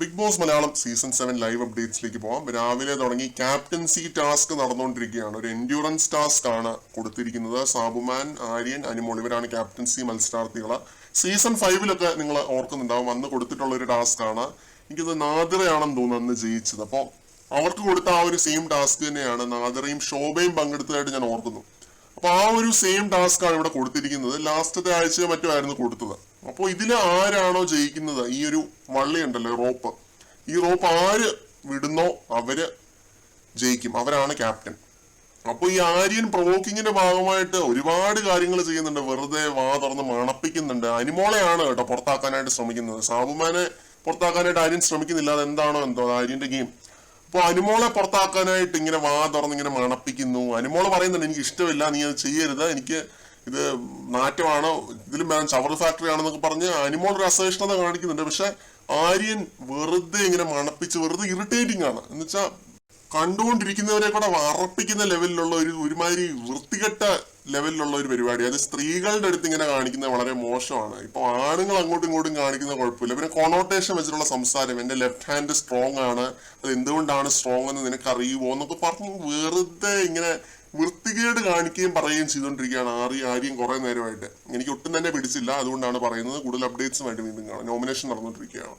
Big Boss Malayalam season 7 live അപ്ഡേറ്റ്സിലേക്ക് പോകാം. രാവിലെ തുടങ്ങി ക്യാപ്റ്റൻസി ടാസ്ക് നടന്നുകൊണ്ടിരിക്കുകയാണ്. ഒരു എൻഡ്യൂറൻസ് ടാസ്ക് ആണ് കൊടുത്തിരിക്കുന്നത്. സാബുമാൻ, ആര്യൻ, അനിമോൾ ഇവരാണ് ക്യാപ്റ്റൻസി മത്സരാർത്ഥികൾ. സീസൺ 5 നിങ്ങൾ ഓർക്കുന്നുണ്ടാവും, അന്ന് കൊടുത്തിട്ടുള്ള ഒരു ടാസ്ക് ആണ്. എനിക്കത് നാദിറയാണെന്ന് തോന്നുന്നു അന്ന് ജയിച്ചത്. അപ്പോൾ അവർക്ക് കൊടുത്ത ആ ഒരു സെയിം ടാസ്ക് തന്നെയാണ് നാദിറയും ശോഭയും പങ്കെടുത്തതായിട്ട് ഞാൻ ഓർക്കുന്നു. അപ്പൊ ആ ഒരു സെയിം ടാസ്ക് ആണ് ഇവിടെ കൊടുത്തിരിക്കുന്നത്. ലാസ്റ്റത്തെ ആഴ്ചയോ മറ്റോ ആയിരുന്നു കൊടുത്തത്. അപ്പോൾ ഇതിൽ ആരാണോ ജയിക്കുന്നത്, ഈ ഒരു വള്ളി ഉണ്ടല്ലോ, റോപ്പ്, ഈ റോപ്പ് ആര് വിടുന്നോ അവര് ജയിക്കും, അവരാണ് ക്യാപ്റ്റൻ. അപ്പൊ ഈ ആര്യൻ പ്രൊവോക്കിങ്ങിന്റെ ഭാഗമായിട്ട് ഒരുപാട് കാര്യങ്ങൾ ചെയ്യുന്നുണ്ട്. വെറുതെ വാ തുറന്ന് മണപ്പിക്കുന്നുണ്ട്. അനിമോളെയാണ് കേട്ടോ പുറത്താക്കാനായിട്ട് ശ്രമിക്കുന്നത്. സാബുമാനെ പുറത്താക്കാനായിട്ട് ആര്യൻ ശ്രമിക്കുന്നില്ല. അതെന്താണോ എന്തോ ആര്യന്റെ ഗെയിം. അപ്പൊ അനിമോളെ പുറത്താക്കാനായിട്ട് ഇങ്ങനെ വാ തുറന്ന് ഇങ്ങനെ മണപ്പിക്കുന്നു. അനിമോള് പറയുന്നുണ്ട്, എനിക്ക് ഇഷ്ടമില്ല, നീ അത് ചെയ്യരുത്, എനിക്ക് ഇത് നാറ്റമാണ്, ഇതിലും വേണം ചവറ് ഫാക്ടറി ആണെന്നൊക്കെ പറഞ്ഞ് അനിമോൾ ഒരു അസഹിഷ്ണുത കാണിക്കുന്നുണ്ട്. പക്ഷെ ആര്യൻ വെറുതെ ഇങ്ങനെ മണപ്പിച്ച് വെറുതെ ഇറിറ്റേറ്റിംഗ് ആണ്. എന്ന് വെച്ചാൽ കണ്ടുകൊണ്ടിരിക്കുന്നവരെ കൂടെ വറപ്പിക്കുന്ന ലെവലിലുള്ള ഒരുമാതിരി വൃത്തികെട്ട ലെവലിലുള്ള ഒരു പരിപാടി. അത് സ്ത്രീകളുടെ അടുത്ത് ഇങ്ങനെ കാണിക്കുന്നത് വളരെ മോശമാണ്. ഇപ്പൊ ആണുങ്ങൾ അങ്ങോട്ടും ഇങ്ങോട്ടും കാണിക്കുന്ന കുഴപ്പമില്ല. പിന്നെ കൊണോട്ടേഷൻ വെച്ചിട്ടുള്ള സംസാരം, എന്റെ ലെഫ്റ്റ് ഹാൻഡ് സ്ട്രോങ് ആണ്, അത് എന്തുകൊണ്ടാണ് സ്ട്രോങ് എന്ന് നിനക്ക് അറിയുമോ എന്നൊക്കെ പറഞ്ഞ് വെറുതെ ഇങ്ങനെ വൃത്തികേട് കാണിക്കുകയും പറയുകയും ചെയ്തുകൊണ്ടിരിക്കുകയാണ് ആര്യം കുറെ നേരമായിട്ട്. എനിക്ക് ഒട്ടും തന്നെ പിടിച്ചില്ല, അതുകൊണ്ടാണ് പറയുന്നത്. കൂടുതൽ അപ്ഡേറ്റ്സുമായിട്ട് വീണ്ടും കാണാം. നോമിനേഷൻ നടന്നുകൊണ്ടിരിക്കുകയാണ്.